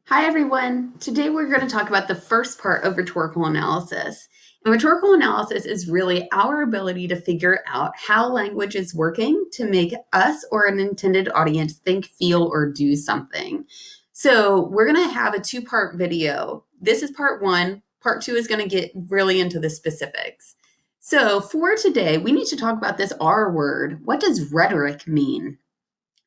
Hi, everyone. Today we're going to talk about the first part of rhetorical analysis. And rhetorical analysis is really our ability to figure out how language is working to make us or an intended audience think, feel, or do something. So we're going to have a two-part video. This is part one. Part two is going to get really into the specifics. So for today, we need to talk about this R word. What does rhetoric mean?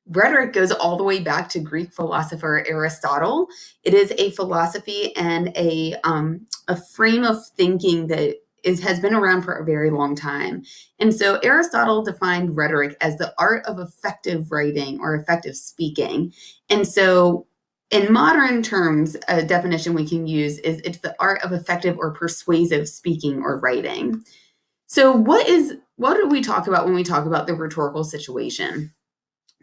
Rhetoric goes all the way back to Greek philosopher Aristotle. It is a philosophy and a frame of thinking that has been around for a very long time. And so Aristotle defined rhetoric as the art of effective writing or effective speaking. And so in modern terms, a definition we can use is it's the art of effective or persuasive speaking or writing. So what do we talk about when we talk about the rhetorical situation?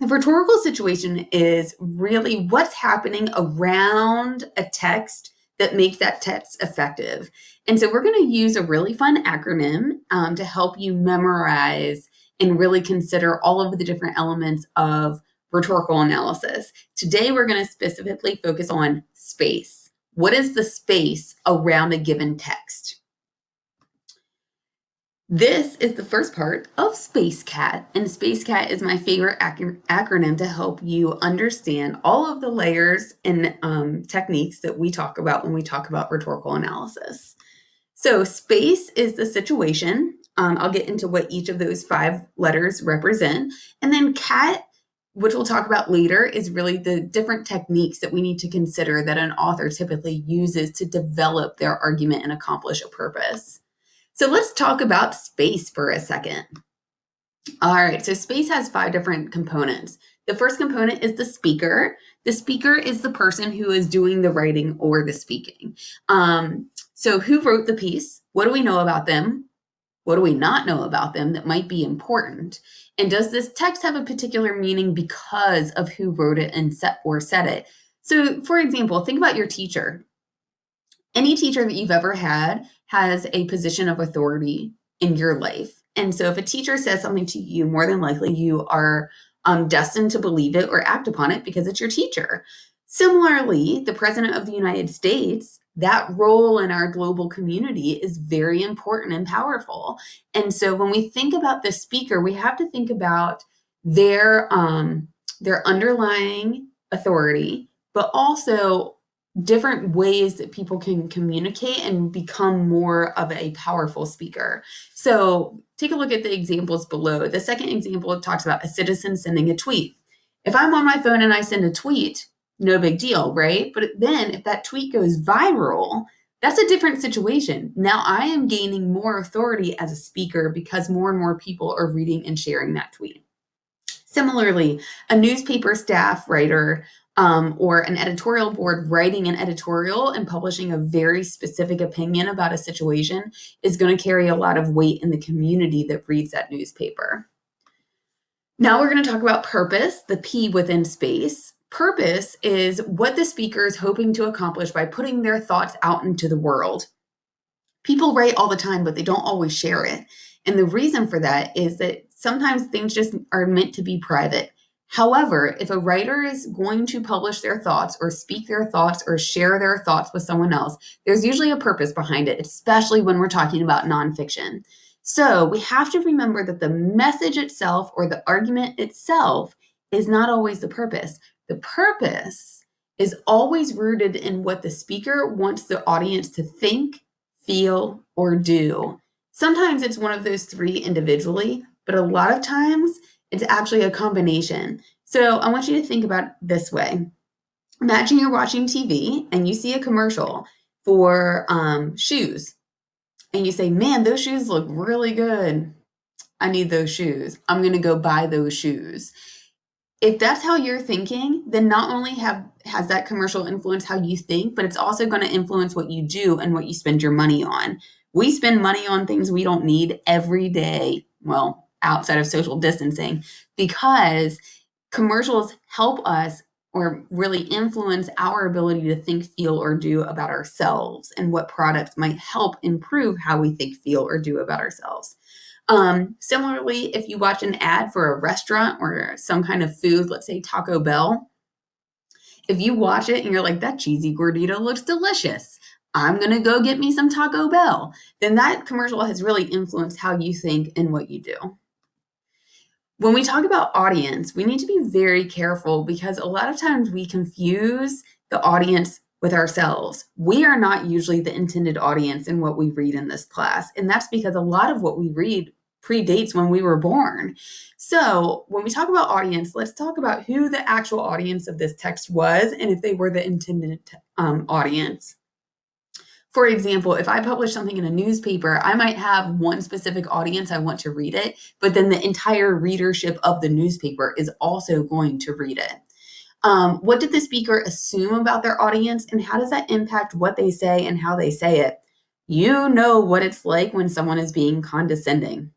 The rhetorical situation is really what's happening around a text that makes that text effective. And so we're going to use a really fun acronym to help you memorize and really consider all of the different elements of rhetorical analysis. Today, we're going to specifically focus on space. What is the space around a given text? This is the first part of SpaceCat, and SpaceCat is my favorite acronym to help you understand all of the layers and techniques that we talk about when we talk about rhetorical analysis. So space is the situation. I'll get into what each of those 5 letters represent. And then cat, which we'll talk about later, is really the different techniques that we need to consider that an author typically uses to develop their argument and accomplish a purpose. So let's talk about space for a second. All right, so space has 5 different components. The first component is the speaker. The speaker is the person who is doing the writing or the speaking. So who wrote the piece? What do we know about them? What do we not know about them that might be important? And does this text have a particular meaning because of who wrote it and said it? So for example, think about your teacher. Any teacher that you've ever had has a position of authority in your life. And so if a teacher says something to you, more than likely you are destined to believe it or act upon it because it's your teacher. Similarly, the President of the United States, that role in our global community is very important and powerful. And so when we think about the speaker, we have to think about their underlying authority, but also different ways that people can communicate and become more of a powerful speaker. So take a look at the examples below. The second example talks about a citizen sending a tweet. If I'm on my phone and I send a tweet, no big deal, right? But then if that tweet goes viral, that's a different situation. Now I am gaining more authority as a speaker because more and more people are reading and sharing that tweet. Similarly, a newspaper staff writer or an editorial board writing an editorial and publishing a very specific opinion about a situation is going to carry a lot of weight in the community that reads that newspaper. Now we're going to talk about purpose, the P within space. Purpose is what the speaker is hoping to accomplish by putting their thoughts out into the world. People write all the time, but they don't always share it. And the reason for that is that sometimes things just are meant to be private. However, if a writer is going to publish their thoughts or speak their thoughts or share their thoughts with someone else, there's usually a purpose behind it, especially when we're talking about nonfiction. So we have to remember that the message itself or the argument itself is not always the purpose. The purpose is always rooted in what the speaker wants the audience to think, feel, or do. Sometimes it's one of those 3 individually, but a lot of times it's actually a combination. So I want you to think about it this way. Imagine you're watching TV and you see a commercial for shoes. And you say, man, those shoes look really good. I need those shoes. I'm going to go buy those shoes. If that's how you're thinking, then not only has that commercial influenced how you think, but it's also going to influence what you do and what you spend your money on. We spend money on things we don't need every day. Well, outside of social distancing, because commercials help us or really influence our ability to think, feel, or do about ourselves and what products might help improve how we think, feel, or do about ourselves. Similarly, if you watch an ad for a restaurant or some kind of food, let's say Taco Bell, If you watch it and you're like, that cheesy gordita looks delicious, I'm going to go get me some Taco Bell, then that commercial has really influenced how you think and what you do. When we talk about audience, we need to be very careful because a lot of times we confuse the audience with ourselves. We are not usually the intended audience in what we read in this class. And that's because a lot of what we read predates when we were born. So when we talk about audience, let's talk about who the actual audience of this text was and if they were the intended audience. For example, if I publish something in a newspaper, I might have one specific audience I want to read it, but then the entire readership of the newspaper is also going to read it. What did the speaker assume about their audience, and how does that impact what they say and how they say it? You know what it's like when someone is being condescending.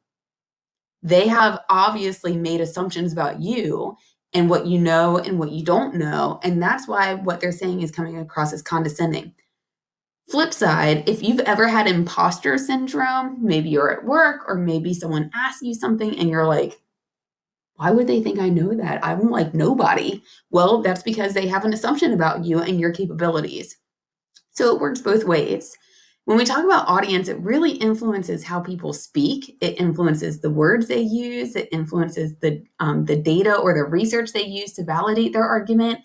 They have obviously made assumptions about you and what you know and what you don't know, and that's why what they're saying is coming across as condescending. Flip side, if you've ever had imposter syndrome, maybe you're at work or maybe someone asks you something and you're like, why would they think I know that? I'm like nobody. Well, that's because they have an assumption about you and your capabilities. So it works both ways. When we talk about audience, it really influences how people speak. It influences the words they use. It influences the data or the research they use to validate their argument.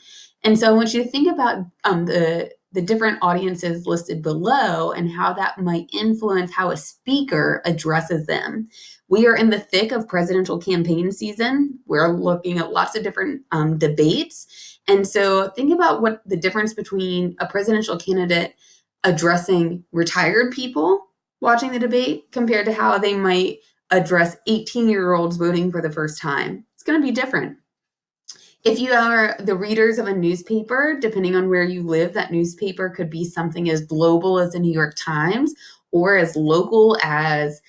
And so I want you to think about the different audiences listed below and how that might influence how a speaker addresses them. We are in the thick of presidential campaign season. We're looking at lots of different debates. And so think about what the difference between a presidential candidate addressing retired people watching the debate compared to how they might address 18-year-olds voting for the first time. It's going to be different. If you are the readers of a newspaper, depending on where you live, that newspaper could be something as global as the New York Times or as local as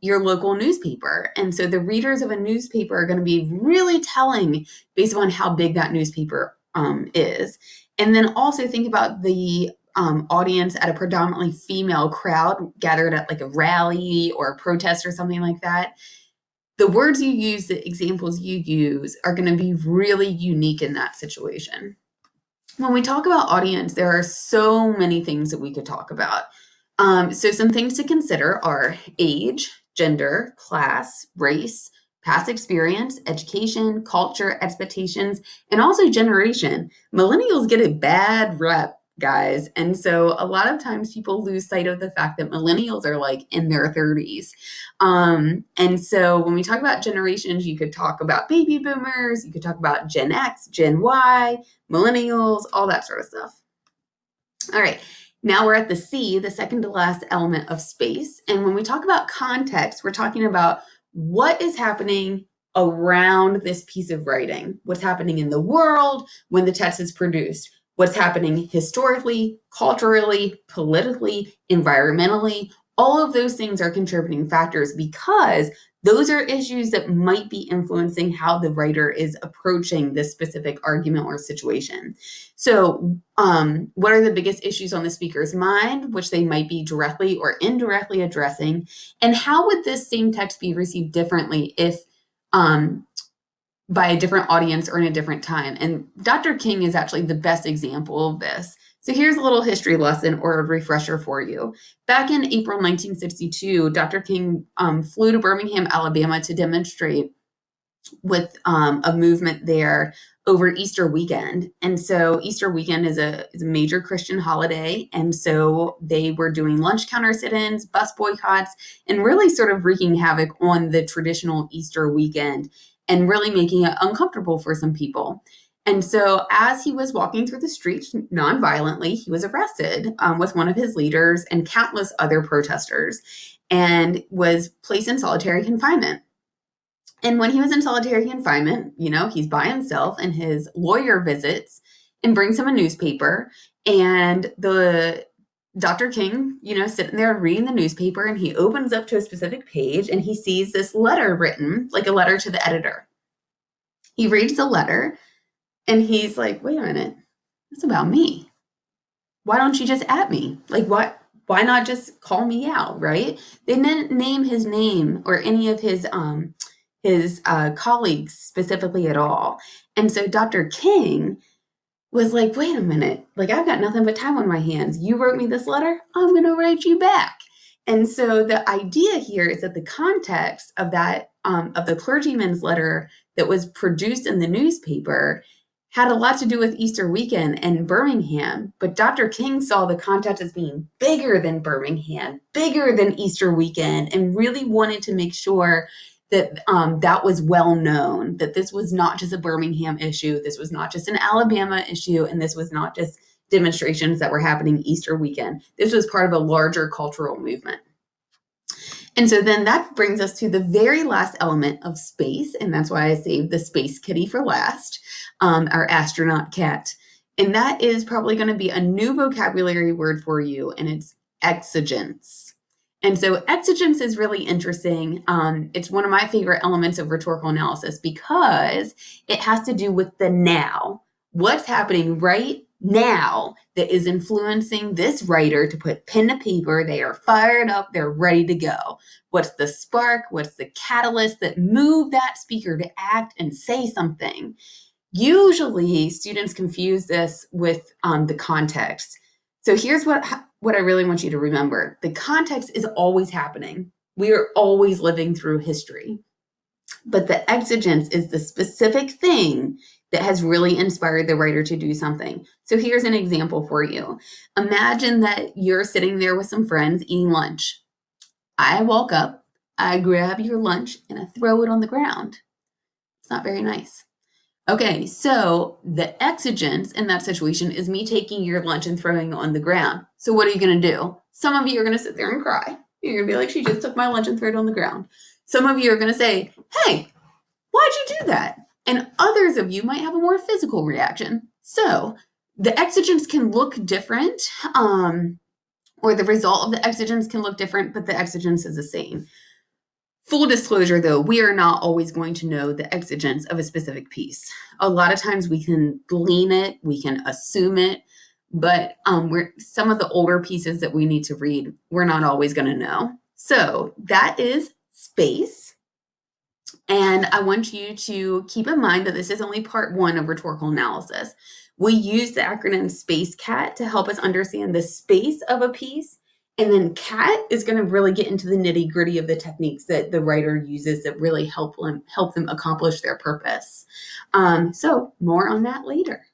your local newspaper. And so the readers of a newspaper are going to be really telling based on how big that newspaper is. And then also think about the audience at a predominantly female crowd gathered at like a rally or a protest or something like that. The words you use, the examples you use are going to be really unique in that situation. When we talk about audience, there are so many things that we could talk about. So some things to consider are age, gender, class, race, past experience, education, culture, expectations, and also generation. Millennials get a bad rep, guys. And so a lot of times people lose sight of the fact that millennials are like in their 30s. And so when we talk about generations, you could talk about baby boomers, you could talk about Gen X, Gen Y, millennials, all that sort of stuff. All right. Now we're at the C, the second to last element of space. And when we talk about context, we're talking about what is happening around this piece of writing, what's happening in the world when the text is produced, what's happening historically, culturally, politically, environmentally. All of those things are contributing factors because those are issues that might be influencing how the writer is approaching this specific argument or situation. So, what are the biggest issues on the speaker's mind, which they might be directly or indirectly addressing? And how would this same text be received differently if by a different audience or in a different time? And Dr. King is actually the best example of this. So here's a little history lesson or a refresher for you. Back in April 1962, Dr. King flew to Birmingham, Alabama to demonstrate with a movement there over Easter weekend. And so Easter weekend is a major Christian holiday. And so they were doing lunch counter sit-ins, bus boycotts, and really sort of wreaking havoc on the traditional Easter weekend and really making it uncomfortable for some people. And so as he was walking through the streets nonviolently, he was arrested with one of his leaders and countless other protesters and was placed in solitary confinement. And when he was in solitary confinement, he's by himself and his lawyer visits and brings him a newspaper. And the Dr. King, sitting there reading the newspaper, and he opens up to a specific page and he sees this letter written, like a letter to the editor. He reads the letter and he's like, wait a minute, that's about me. Why don't you just at me? Like, why not just call me out, right? They didn't name his name or any of his colleagues specifically at all. And so Dr. King was like, wait a minute, like I've got nothing but time on my hands. You wrote me this letter, I'm going to write you back. And so the idea here is that the context of that, of the clergyman's letter that was produced in the newspaper had a lot to do with Easter weekend and Birmingham, but Dr. King saw the context as being bigger than Birmingham, bigger than Easter weekend, and really wanted to make sure that that was well known, that this was not just a Birmingham issue, this was not just an Alabama issue, and this was not just demonstrations that were happening Easter weekend. This was part of a larger cultural movement. And so then that brings us to the very last element of space, and that's why I saved the space kitty for last, our astronaut cat. And that is probably going to be a new vocabulary word for you, and it's exigence. And so exigence is really interesting. It's one of my favorite elements of rhetorical analysis because it has to do with the now. What's happening right now that is influencing this writer to put pen to paper? They are fired up, they're ready to go. What's the spark? What's the catalyst that moved that speaker to act and say something? Usually, students confuse this with the context. So here's what I really want you to remember. The context is always happening. We are always living through history. But the exigence is the specific thing that has really inspired the writer to do something. So here's an example for you. Imagine that you're sitting there with some friends eating lunch. I walk up, I grab your lunch, and I throw it on the ground. It's not very nice. Okay, so the exigence in that situation is me taking your lunch and throwing it on the ground. So what are you going to do? Some of you are going to sit there and cry. You're going to be like, she just took my lunch and threw it on the ground. Some of you are going to say, hey, why'd you do that? And others of you might have a more physical reaction. So the exigence can look different, or the result of the exigence can look different, but the exigence is the same. Full disclosure, though, we are not always going to know the exigence of a specific piece. A lot of times we can glean it, we can assume it, but some of the older pieces that we need to read, we're not always going to know. So that is space. And I want you to keep in mind that this is only part one of rhetorical analysis. We use the acronym SPACE-CAT to help us understand the space of a piece. And then CAT is going to really get into the nitty gritty of the techniques that the writer uses that really help them accomplish their purpose. So more on that later.